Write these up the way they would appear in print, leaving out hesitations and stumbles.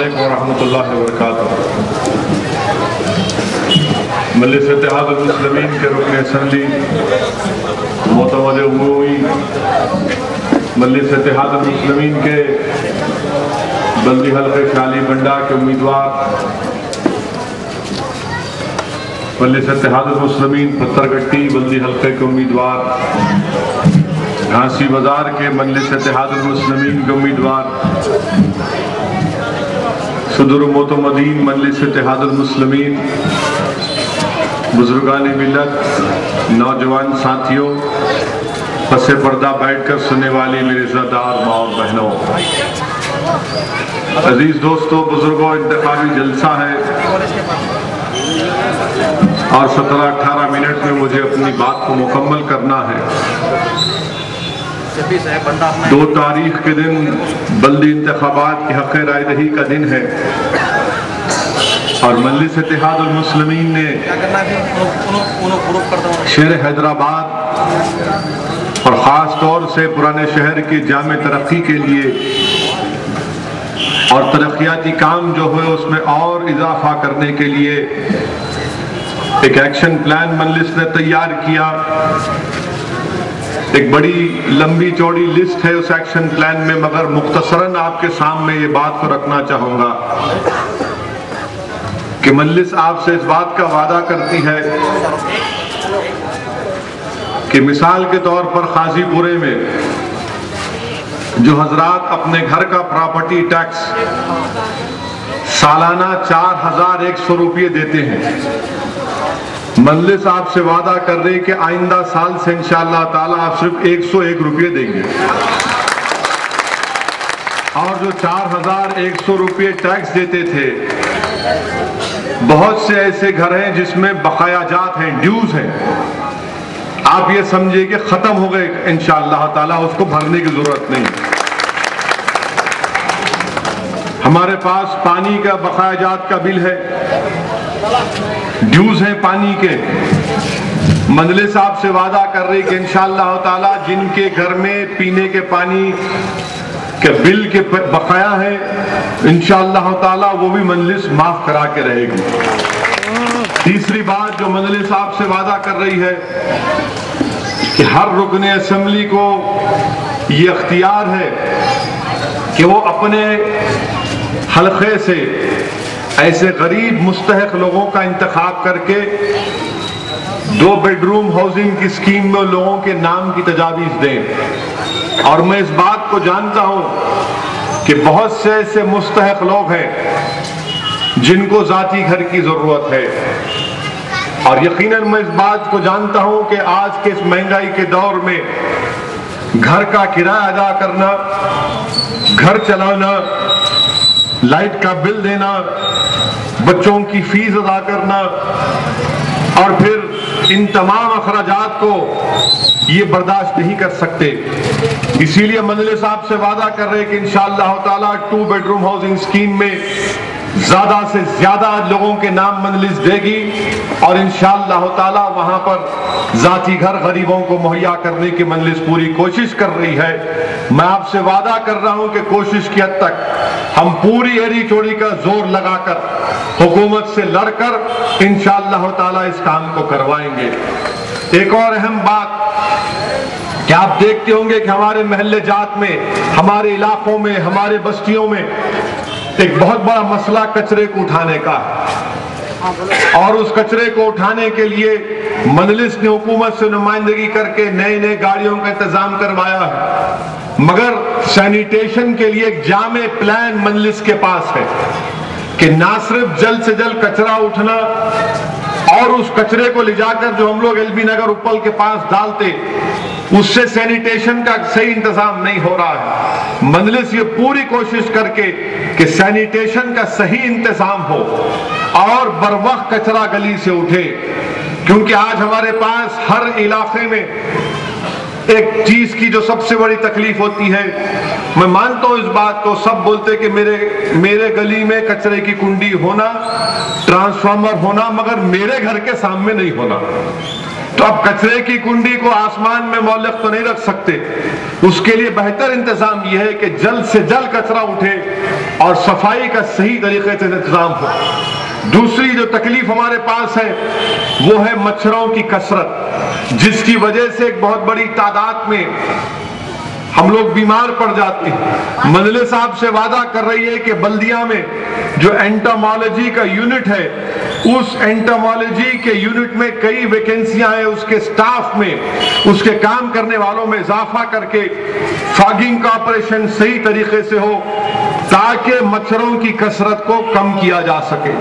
علیکم ورحمۃ اللہ وبرکاتہ۔ مجلس اتحاد المسلمین کے رکن اسمبلی معتمد عمومی، مجلس اتحاد المسلمین کے بلدی حلقہ شالی بنڈا کے امیدوار، مجلس اتحاد المسلمین پتھر گٹی بلدی حلقے کے امیدوار، گھانسی بازار کے مجلس اتحاد المسلمین کے امیدوار، صدر معتمدین مجلس اتحاد المسلمین، بزرگان ملت، نوجوان ساتھیوں، پس پردہ بیٹھ کر سننے والی میرے عزتدار ماں اور بہنوں، عزیز دوستوں، بزرگوں، انتخابی جلسہ ہے اور 17-18 منٹ میں مجھے اپنی بات کو مکمل کرنا ہے۔ 2 تاریخ کے دن بلدی انتخابات کی حق رائے دہی کا دن ہے اور مجلس اتحاد المسلمین نے شہر حیدرآباد اور خاص طور سے پرانے شہر کی جامع ترقی کے لیے اور ترقیاتی کام جو ہوئے اس میں اور اضافہ کرنے کے لیے ایک ایکشن پلان مجلس نے تیار کیا۔ ایک بڑی لمبی چوڑی لسٹ ہے اس ایکشن پلان میں، مگر مختصراً آپ کے سامنے یہ بات کو رکھنا چاہوں گا کہ مجلس آپ سے اس بات کا وعدہ کرتی ہے کہ مثال کے طور پر قاضی پورے میں جو حضرات اپنے گھر کا پراپرٹی ٹیکس سالانہ 4100 روپے دیتے ہیں، مجلس آپ سے وعدہ کر رہی کہ آئندہ سال سے انشاءاللہ تعالیٰ آپ صرف 101 روپے دیں گے، اور جو 4100 روپے ٹیکس دیتے تھے، بہت سے ایسے گھر ہیں جس میں بقایا جات ہیں، ڈیوز ہیں، آپ یہ سمجھے کہ ختم ہو گئے، انشاءاللہ تعالیٰ اس کو بھرنے کی ضرورت نہیں۔ ہمارے پاس پانی کا بقایا جات کا بل ہے، ڈیوز ہیں پانی کے، مجلس آپ سے وعدہ کر رہی کہ انشاءاللہ تعالیٰ جن کے گھر میں پینے کے پانی کے بل کے بقایا ہے، انشاءاللہ تعالیٰ وہ بھی مجلس معاف کرا کے رہے گی۔ تیسری بات جو مجلس آپ سے وعدہ کر رہی ہے کہ ہر رکن اسمبلی کو یہ اختیار ہے کہ وہ اپنے حلقے سے ایسے غریب مستحق لوگوں کا انتخاب کر کے 2 بیڈروم ہاؤسنگ کی اسکیم میں لوگوں کے نام کی تجاویز دیں، اور میں اس بات کو جانتا ہوں کہ بہت سے ایسے مستحق لوگ ہیں جن کو ذاتی گھر کی ضرورت ہے، اور یقیناً میں اس بات کو جانتا ہوں کہ آج کے اس مہنگائی کے دور میں گھر کا کرایہ ادا کرنا، گھر چلانا، لائٹ کا بل دینا، بچوں کی فیس ادا کرنا، اور پھر ان تمام اخراجات کو یہ برداشت نہیں کر سکتے۔ اسی لیے مجلس آپ سے وعدہ کر رہے کہ انشاءاللہ تعالیٰ 2 بیڈروم ہاؤسنگ اسکیم میں زیادہ سے زیادہ لوگوں کے نام مجلس دے گی، اور انشاءاللہ تعالیٰ وہاں پر ذاتی گھر غریبوں کو مہیا کرنے کی مجلس پوری کوشش کر رہی ہے۔ میں آپ سے وعدہ کر رہا ہوں کہ کوشش کی حد تک ہم پوری ایڑی چوڑی کا زور لگا کر حکومت سے لڑ کر انشاءاللہ تعالیٰ اس کام کو کروائیں گے۔ ایک اور اہم بات کہ آپ دیکھتے ہوں گے کہ ہمارے محلے جات میں، ہمارے علاقوں میں، ہمارے بستیوں میں ایک بہت بڑا مسئلہ کچرے کو اٹھانے کا ہے، اور اس کچرے کو اٹھانے کے لیے مجلس نے حکومت سے نمائندگی کر کے نئے گاڑیوں کا انتظام کروایا ہے، مگر سینیٹیشن کے لیے ایک جامع پلان مجلس کے پاس ہے کہ نہ صرف جلد سے جلد کچرا اٹھنا اور اس کچرے کو لے جا کر جو ہم لوگ ایل بی نگر اپل کے پاس ڈالتے، اس سے سینیٹیشن کا صحیح انتظام نہیں ہو رہا ہے۔ مجلس یہ پوری کوشش کر کے کہ سینیٹیشن کا صحیح انتظام ہو اور بروقت کچرا گلی سے اٹھے، کیونکہ آج ہمارے پاس ہر علاقے میں ایک چیز کی جو سب سے بڑی تکلیف ہوتی ہے، میں مانتا ہوں اس بات کو، سب بولتے کہ میرے گلی میں کچرے کی کنڈی ہونا، ٹرانسفارمر ہونا، مگر میرے گھر کے سامنے نہیں ہونا۔ تو اب کچرے کی کنڈی کو آسمان میں معلق تو نہیں رکھ سکتے، اس کے لیے بہتر انتظام یہ ہے کہ جلد سے جلد کچرا اٹھے اور صفائی کا صحیح طریقے سے انتظام ہو۔ دوسری جو تکلیف ہمارے پاس ہے وہ ہے مچھروں کی کثرت، جس کی وجہ سے ایک بہت بڑی تعداد میں ہم لوگ بیمار پڑ جاتے ہیں۔ منزل صاحب سے وعدہ کر رہی ہے کہ بلدیہ میں جو اینٹامالوجی کا یونٹ ہے، اس اینٹامالوجی کے یونٹ میں کئی ویکنسیاں ہیں، اس کے سٹاف میں، اس کے کام کرنے والوں میں اضافہ کر کے فاگنگ کا آپریشن صحیح طریقے سے ہو تاکہ مچھروں کی کثرت کو کم کیا جا سکے۔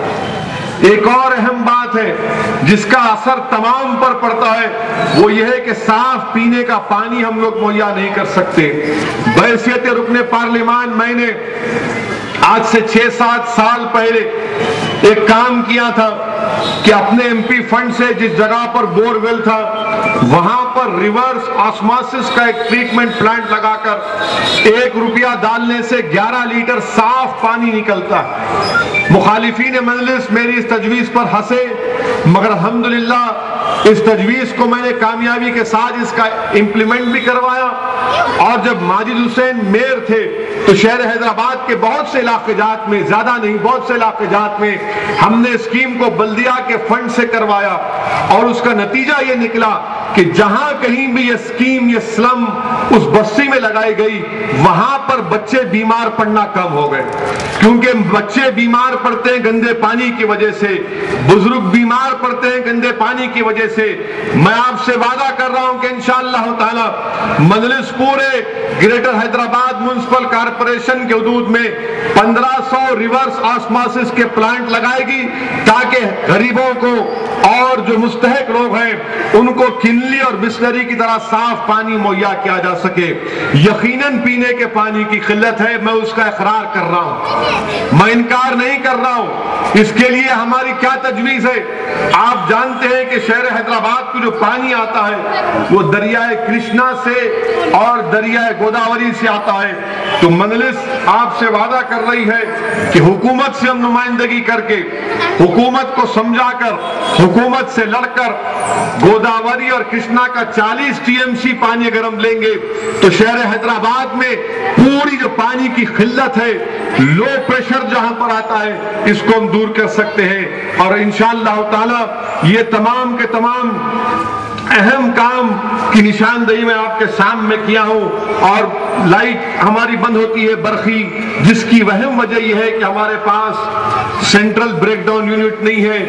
ایک اور اہم بات ہے جس کا اثر تمام پر پڑتا ہے، وہ یہ ہے کہ صاف پینے کا پانی ہم لوگ مہیا نہیں کر سکتے۔ بحیثیت رکن پارلیمان میں نے آج سے 6-7 سال پہلے ایک کام کیا تھا کہ اپنے ایم پی فنڈ سے جس جگہ پر بور ویل تھا وہاں پر ریورس آسموسس کا ایک ٹریٹمنٹ پلانٹ لگا کر 1 روپیہ ڈالنے سے 11 لیٹر صاف پانی نکلتا ہے۔ مخالفین مجلس میری اس تجویز پر ہنسے، مگر الحمدللہ اس تجویز کو میں نے کامیابی کے ساتھ اس کا امپلیمنٹ بھی کروایا، اور جب ماجد حسین میئر تھے تو شہر حیدرآباد کے بہت سے علاقے جات میں، زیادہ نہیں بہت سے علاقے جات میں ہم نے اسکیم کو بلدیہ کے فنڈ سے کروایا، اور اس کا نتیجہ یہ نکلا کہ جہاں کہیں بھی یہ اسکیم، یہ سلم اس بستی میں لگائی گئی، وہاں پر بچے بیمار پڑنا کم ہو گئے، کیونکہ بچے بیمار پڑتے ہیں گندے پانی کی وجہ سے، بزرگ بیمار پڑتے ہیں گندے پانی کی وجہ سے۔ میں آپ سے وعدہ کر رہا ہوں کہ انشاءاللہ تعالی مجلس پورے گریٹر حیدرآباد میونسپل کارپوریشن کے حدود میں 1500 ریورس آسموسس کے پلانٹ لگائے گی تاکہ غریبوں کو اور جو مستحق لوگ ہیں ان کو کنلی اور بسلری کی طرح صاف پانی مہیا کیا جا سکے۔ یقیناً پینے کے پانی کی قلت ہے، میں اس کا اقرار کر رہا ہوں، میں انکار نہیں کر رہا ہوں۔ اس کے لیے ہماری کیا تجویز ہے؟ آپ جانتے ہیں کہ شہر حیدرآباد کو جو پانی آتا ہے وہ دریائے کرشنا سے اور دریائے گوداوری سے آتا ہے، تو مجلس آپ سے وعدہ کر رہی ہے کہ حکومت سے ہم نمائندگی کر کے، حکومت کو سمجھا کر، حکومت سے لڑ کر گوداوری اور کرشنا کا 40 ٹی ایم سی پانی اگر ہم لیں گے تو شہر حیدرآباد میں پوری جو پانی کی قلت ہے، لو پریشر جہاں پر آتا ہے، اس کو ہم دور کر سکتے ہیں۔ اور انشاءاللہ تعالی یہ تمام کے تمام اہم کام کی نشاندہی میں آپ کے سامنے کیا ہوں۔ اور لائٹ ہماری بند ہوتی ہے برقی، جس کی اہم وجہ یہ ہے کہ ہمارے پاس سینٹرل بریک ڈاؤن یونٹ نہیں ہے،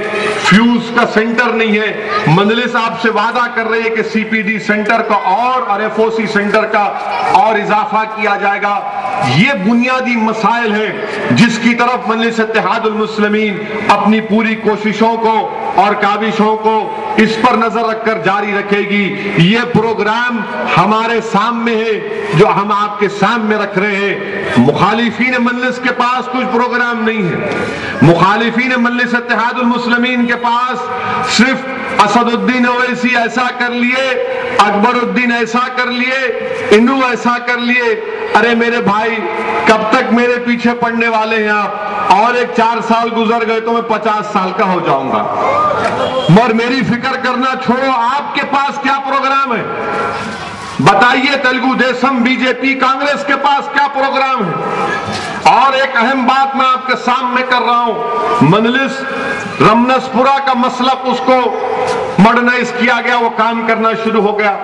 فیوز کا سینٹر نہیں ہے۔ مجلس آپ سے وعدہ کر رہی ہے کہ سی پی ڈی سینٹر کا اور ایف او سی سینٹر کا اور اضافہ کیا جائے گا۔ یہ بنیادی مسائل ہیں جس کی طرف مجلس اتحاد المسلمین اپنی پوری کوششوں کو اور کاوشوں کو اس پر نظر رکھ کر جاری رکھے گی۔ یہ پروگرام ہمارے سامنے ہے جو ہم آپ کے سامنے رکھ رہے ہیں۔ مخالفین مجلس کے پاس کچھ پروگرام نہیں ہے، مخالفین مجلس اتحاد المسلمین کے پاس صرف اسد الدین اویسی ایسا کر لیے، اکبر الدین ایسا کر لیے، انو ایسا کر لیے۔ ارے میرے بھائی، کب تک میرے پیچھے پڑنے والے ہیں آپ؟ اور ایک 4 سال گزر گئے تو میں 50 سال کا ہو جاؤں گا، اور میری فکر کرنا چھوڑو۔ آپ کے پاس کیا پروگرام ہے بتائیے؟ تلگو دیشم، بی جے پی، کانگریس کے پاس کیا پروگرام ہے؟ اور ایک اہم بات میں آپ کے سامنے کر رہا ہوں، مجلس رمنسپورہ کا مسلک اس کو ماڈرنائز کیا گیا، وہ کام کرنا شروع ہو گیا۔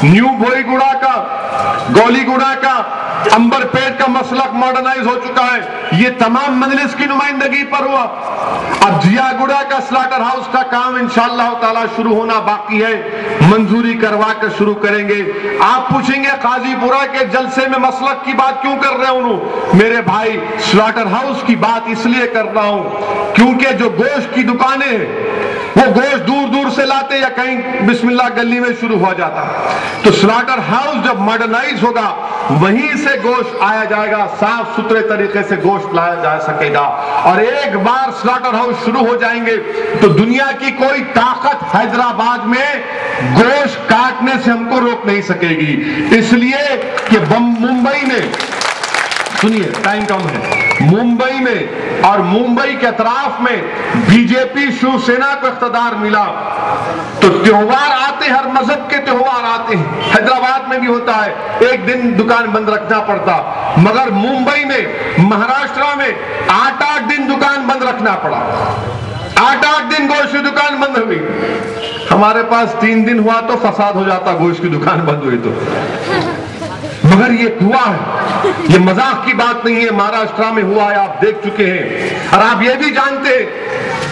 نیو بوئی گوڑا کا، گولی گوڑا کا، امبر پیٹ کا مسلک ماڈرنائز ہو چکا ہے۔ یہ تمام مجلس کی نمائندگی پر ہوا۔ اب جیا گوڑا کا سلاٹر ہاؤس کا کام انشاءاللہ تعالی شروع ہونا باقی ہے، منظوری کروا کر شروع کریں گے۔ آپ پوچھیں گے قاضی پورہ کے جلسے میں مسلک کی بات کیوں کر رہے انہوں؟ میرے بھائی، سلاٹر ہاؤس کی بات اس لیے کر رہا ہوں کیونکہ جو گوشت کی دکانیں ہیں وہ گوشت دور دور سے لاتے یا کہیں بسم اللہ گلی میں شروع ہو جاتا، تو سلاٹر ہاؤس جب ماڈرنائز ہوگا وہیں سے گوشت آیا جائے گا، صاف ستھرے طریقے سے گوشت لایا جا سکے گا۔ اور ایک بار سلاٹر ہاؤس شروع ہو جائیں گے تو دنیا کی کوئی طاقت حیدرآباد میں گوشت کاٹنے سے ہم کو روک نہیں سکے گی، اس لیے کہ ممبئی میں سنیے ٹائم کم ہے، ممبئی میں اور ممبئی کے اطراف میں بی جے پی شیو سینا کو اقتدار ملا تو تہوار آتے، ہر مذہب کے تہوار آتے ہیں، حیدرآباد میں بھی ہوتا ہے، ایک دن دکان بند رکھنا پڑتا، مگر ممبئی میں مہاراشٹر میں 8 دن دکان بند رکھنا پڑا، 8 دن گوشت کی دکان بند ہوئی۔ ہمارے پاس 3 دن ہوا تو فساد ہو جاتا، گوشت کی دکان بند ہوئی تو، مگر یہ ہوا ہے، یہ مذاق کی بات نہیں ہے، مہاراشٹر میں ہوا ہے، آپ دیکھ چکے ہیں۔ اور آپ یہ بھی جانتے ہیں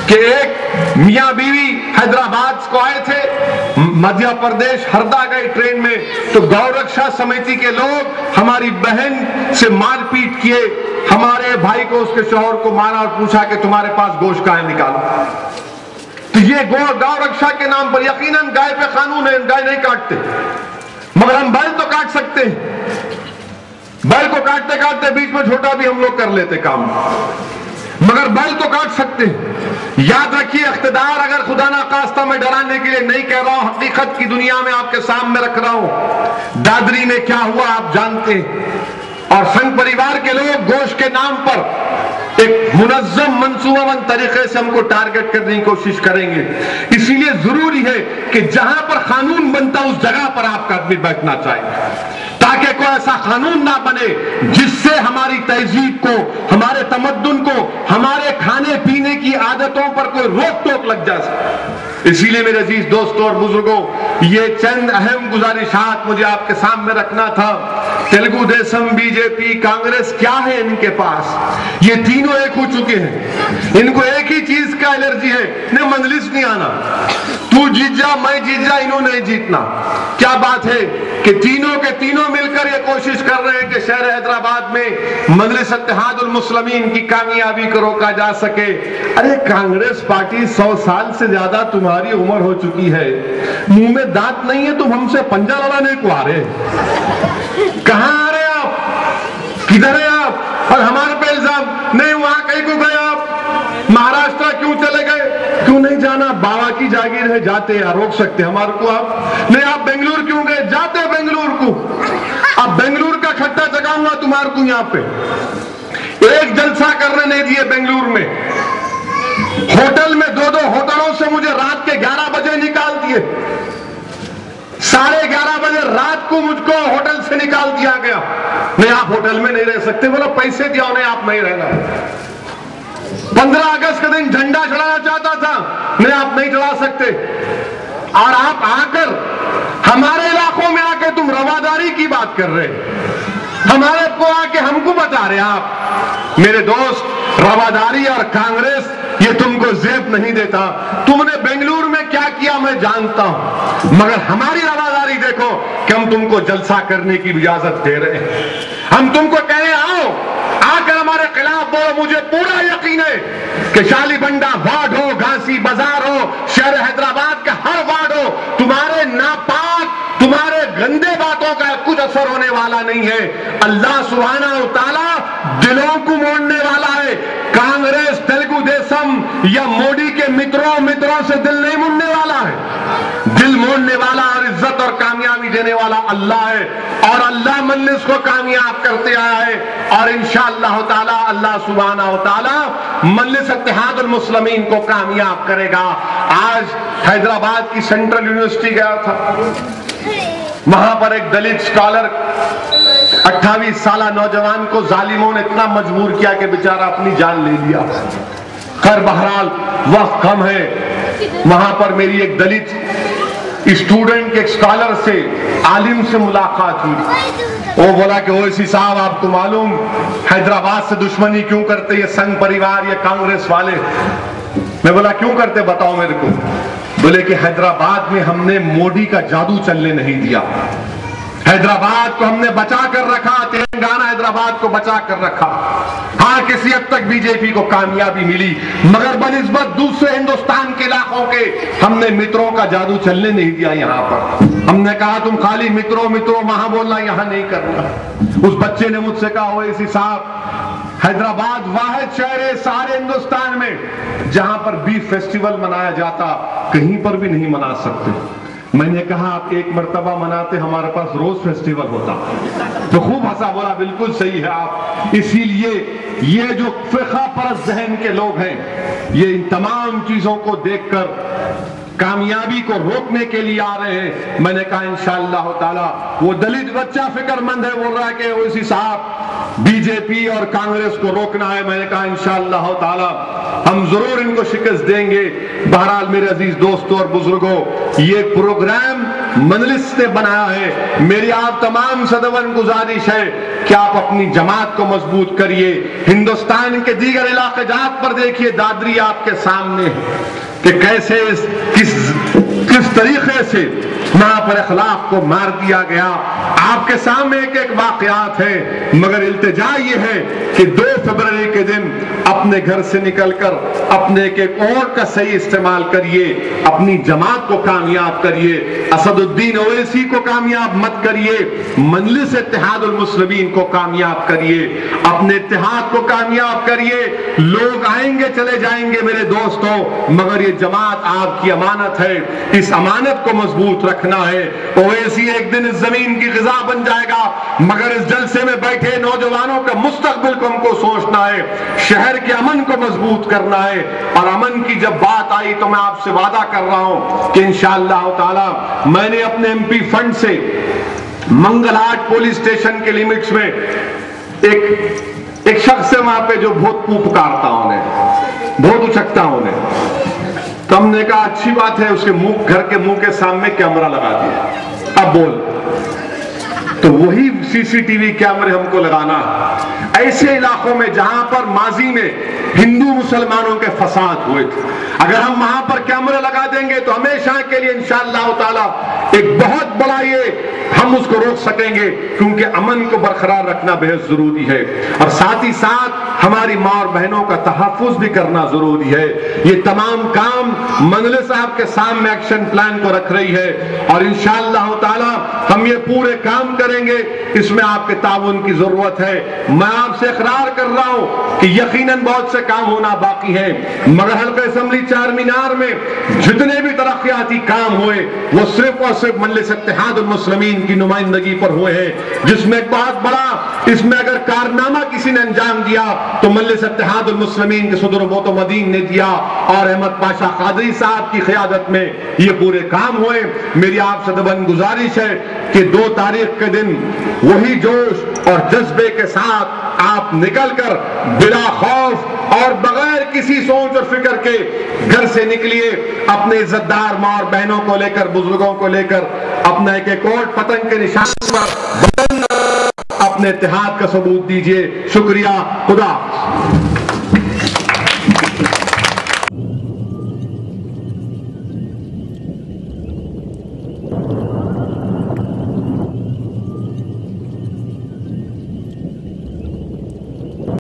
کہ ایک میاں بیوی حیدرآباد کو آئے تھے، مدھیہ پردیش ہردا گئے ٹرین میں، تو گو رکشا سمیتی کے لوگ ہماری بہن سے مار پیٹ کیے، ہمارے بھائی کو، اس کے شوہر کو مارا اور پوچھا کہ تمہارے پاس گوشت کہاں ہے، نکالو۔ تو یہ گو رکشا کے نام پر یقیناً گائے پہ قانون ہے، گائے نہیں کاٹتے، مگر ہم بیل تو کاٹ سکتے ہیں، بیل کو کاٹتے کاٹتے بیچ میں چھوٹا بھی ہم لوگ کر لیتے کام، مگر بیل تو کاٹ سکتے ہیں۔ یاد رکھیے، اقتدار اگر خدا نخواستہ میں ڈرانے کے لیے نہیں کہہ رہا ہوں، حقیقت کی دنیا میں آپ کے سامنے رکھ رہا ہوں۔ دادری میں کیا ہوا آپ جانتے ہیں، اور سنگ پریوار کے لوگ گوشت کے نام پر ایک منظم منصوبہ بند طریقے سے ہم کو ٹارگٹ کرنے کی کوشش کریں گے۔ اسی لیے ضروری ہے کہ جہاں پر قانون بنتا اس جگہ پر آپ کا آدمی بیٹھنا چاہیے، تاکہ کوئی ایسا قانون نہ بنے جس سے ہماری تہذیب کو، ہمارے تمدن کو، ہمارے کھانے پینے کی عادتوں پر کوئی روک ٹوک لگ جا سکے۔ اسی لیے میرے عزیز دوستوں اور بزرگوں، یہ چند اہم گزارشات مجھے آپ کے سامنے رکھنا تھا۔ تیلگو دیسم، بی جے پی، کانگریس، کیا ہے ان کے پاس؟ یہ تینوں ایک ہو چکے ہیں، ان کو ایک ہی چیز کا الرجی ہے، انہیں مجلس نہیں آنا، تو جیت جا میں جیت جا، انہوں نہیں جیتنا۔ کیا بات ہے کہ تینوں کے تینوں مل کر یہ کوشش کر رہے ہیں کہ شہر حیدرآباد میں مجلس اتحاد المسلمین کی کامیابی کو روکا جا سکے۔ ارے کانگریس پارٹی 100 سال سے زیادہ تمہاری عمر ہو چکی ہے، منہ میں دانت نہیں ہے، تم ہم سے پنجہ لڑانے کو آ رہے، کہاں آ رہے آپ، کدھر ہیں آپ؟ اور ہمارے پہ الزام نہیں، وہاں کہیں کو گئے آپ، مہاراشٹر کیوں چلے گئے، کیوں نہیں جانا؟ بابا کی جاگیر ہے، جاتے ہیں، روک سکتے ہمارے کو آپ؟ نہیں، آپ بنگلور کیوں گئے؟ جاتے بنگلور کو، اب بنگلور کا کھٹا جگاؤں گا تمہارے کو یہاں پہ۔ ایک جلسہ کرنے نہیں دیے بنگلور میں، ہوٹل میں 2 ہوٹلوں سے مجھے رات کے 11 بجے نکال دیے، 11:30 بجے رات کو مجھ کو ہوٹل سے نکال دیا گیا۔ نہیں، آپ ہوٹل میں نہیں رہ سکتے، بولا پیسے دیا انہیں، آپ نہیں رہنا۔ 15 اگست کے دن جھنڈا چڑھانا چاہتا تھا، نہیں آپ نہیں چڑھا سکتے۔ اور آپ آ کر ہمارے علاقوں میں آ کے تم رواداری کی بات کر رہے، ہمارے کو آ کے ہم کو بتا رہے آپ۔ میرے دوست، رواداری اور کانگریس یہ تم کو زیب نہیں دیتا۔ تم نے بنگلور میں کیا کیا میں جانتا ہوں، مگر ہماری رواداری دیکھو کہ ہم تم کو جلسہ کرنے کی اجازت دے رہے ہیں، ہم تم کو کہہ رہے آؤ، آ کر ہمارے خلاف بولو۔ مجھے پورا یقین ہے کہ شالی بنڈا وارڈ ہو، گھانسی بازار ہو، شہر حیدرآباد کا ہر وارڈ ہو، تمہارے ناپاک، تمہارے گندے باتوں کا کچھ اثر ہونے والا نہیں ہے۔ اللہ سبحانہ و تعالیٰ دلوں کو موڑنے والا ہے۔ کانگریس، تیلگو دیسم یا مودی کے متروں سے دل نہیں موڑنے والا ہے، دل موڑنے والا اور عزت اور کامیابی دینے والا اللہ ہے، اور اللہ مجلس کو کامیاب کرتے آیا ہے، اور انشاءاللہ تعالی اللہ سبحانہ و تعالی مجلس اتحاد المسلمین کو کامیاب کرے گا۔ آج حیدرآباد کی سینٹرل یونیورسٹی گیا تھا، وہاں پر ایک دلت اسکالر 28 سالہ نوجوان کو ظالموں نے اتنا مجبور کیا کہ بیچارہ اپنی جان لے لیا۔ خیر بہرحال وقت کم ہے، وہاں پر میری ایک دلت اسٹوڈنٹ ایک اسکالر سے، عالم سے ملاقات ہوئی۔ وہ بولا کہ اویسی صاحب آپ کو معلوم حیدرآباد سے دشمنی کیوں کرتے یہ سنگ پریوار یا کانگریس والے؟ میں بولا کیوں کرتے بتاؤ میرے کو؟ بولے کہ حیدرآباد میں ہم نے مودی کا جادو چلنے نہیں دیا، حیدرآباد کو ہم نے بچا کر رکھا، تلنگانہ حیدرآباد کو بچا کر رکھا۔ ہاں کسی حد تک بی جے پی کو کامیابی ملی، مگر بنسبت دوسرے ہندوستان کے علاقوں کے ہم نے متروں کا جادو چلنے نہیں دیا۔ یہاں پر ہم نے کہا تم خالی متروں وہاں بولنا، یہاں نہیں کرنا۔ اس بچے نے مجھ سے کہا اویسی صاحب حیدرآباد واحد شہر ہے سارے ہندوستان میں جہاں پر بیف فیسٹیول منایا جاتا، کہیں پر بھی نہیں منا سکتے۔ میں نے کہا آپ ایک مرتبہ مناتے ہمارے پاس روز فیسٹیول ہوتا. تو خوب ہنسا, بولا بالکل صحیح ہے آپ. اسی لیے یہ جو فقہ پرست ذہن کے لوگ ہیں یہ ان تمام چیزوں کو دیکھ کر کامیابی کو روکنے کے لیے آ رہے ہیں. میں نے کہا انشاءاللہ تعالی وہ دلت بچہ فکر مند ہے, بول رہا ہے کہ اویسی صاحب بی جے پی اور کانگریس کو روکنا ہے. میں نے کہا انشاءاللہ تعالی ہم ضرور ان کو شکست دیں گے. بہرحال میرے عزیز دوستوں اور بزرگوں, یہ پروگرام مجلس نے بنایا ہے. میری آپ تمام صدون گزارش ہے کہ آپ اپنی جماعت کو مضبوط کریے. ہندوستان کے دیگر علاقے جات پر دیکھیے, دادری آپ کے سامنے ہے کہ کیسے کس طریقے سے وہاں پر اخلاق کو مار دیا گیا. آپ کے سامنے ایک ایک واقعات ہیں, مگر التجا یہ ہے کہ 2 فروری کے دن اپنے گھر سے نکل کر اپنے ایک ایک ووٹ کا صحیح استعمال کریے, اپنی جماعت کو کامیاب کریے. اسد الدین اویسی کو کامیاب مت کریے, مجلس اتحاد المسلمین کو کامیاب کریے, اپنے اتحاد کو کامیاب کریے. لوگ آئیں گے چلے جائیں گے میرے دوستوں, مگر یہ جماعت آپ کی امانت ہے, اس امانت کو مضبوط رکھنا ہے. اویسی ایک دن اس زمین کی غذا بن جائے گا, مگر اس جلسے میں بیٹھے نوجوانوں کا مستقبل کو ہم کو سوچنا ہے, شہر کے امن کو مضبوط کرنا ہے. اور امن کی جب بات آئی تو میں آپ سے وعدہ کر رہا ہوں کہ انشاءاللہ تعالی میں نے اپنے ایم پی فنڈ سے منگل ہاٹ پولیس اسٹیشن کے لیمٹس میں ایک شخص ہے وہاں پہ جو بہت پکارتا انہیں, بہت اچکتا انہیں. تو ہم نے کہا اچھی بات ہے, اس کے گھر کے منہ کے سامنے کیمرہ لگا دیا, اب بول. تو وہی سی سی ٹی وی کیمرے ہم کو لگانا ایسے علاقوں میں جہاں پر ماضی میں ہندو مسلمانوں کے فساد ہوئے تھے. اگر ہم وہاں پر کیمرے لگا دیں گے تو ہمیشہ کے لیے انشاءاللہ تعالی ایک بہت بڑا یہ ہم اس کو روک سکیں گے, کیونکہ امن کو برقرار رکھنا بہت ضروری ہے. اور ساتھ ہی ساتھ ہماری ماں اور بہنوں کا تحفظ بھی کرنا ضروری ہے. یہ تمام کام مجلس صاحب کے سامنے ایکشن پلان کو رکھ رہی ہے, اور انشاءاللہ تعالی ہم یہ پورے کام کریں گے. اس میں آپ کے تعاون کی ضرورت ہے. میں آپ سے اقرار کر رہا ہوں کہ یقیناً بہت سے کام ہونا باقی ہیں, مگر حلقہ اسمبلی چار مینار میں جتنے بھی ترقیاتی کام ہوئے وہ صرف اور صرف مجلس اتحاد المسلمین کی نمائندگی پر ہوئے ہیں, جس میں ایک بہت بڑا اس میں اگر کارنامہ کسی نے انجام دیا تو مجلس اتحاد المسلمین کے صدر معتمدین نے دیا, اور احمد پاشا قادری صاحب کی قیادت میں یہ پورے کام ہوئے. میری آپ سے دبن گزارش ہے کہ 2 تاریخ کے دن وہی جوش اور جذبے کے ساتھ آپ نکل کر بلا خوف اور بغیر کسی سوچ اور فکر کے گھر سے نکلیے. اپنے عزت دار ماں اور بہنوں کو لے کر, بزرگوں کو لے کر اپنا ایک ایک ووٹ پتنگ کے نشان پر اپنے اتحاد کا ثبوت دیجئے. شکریہ. خدا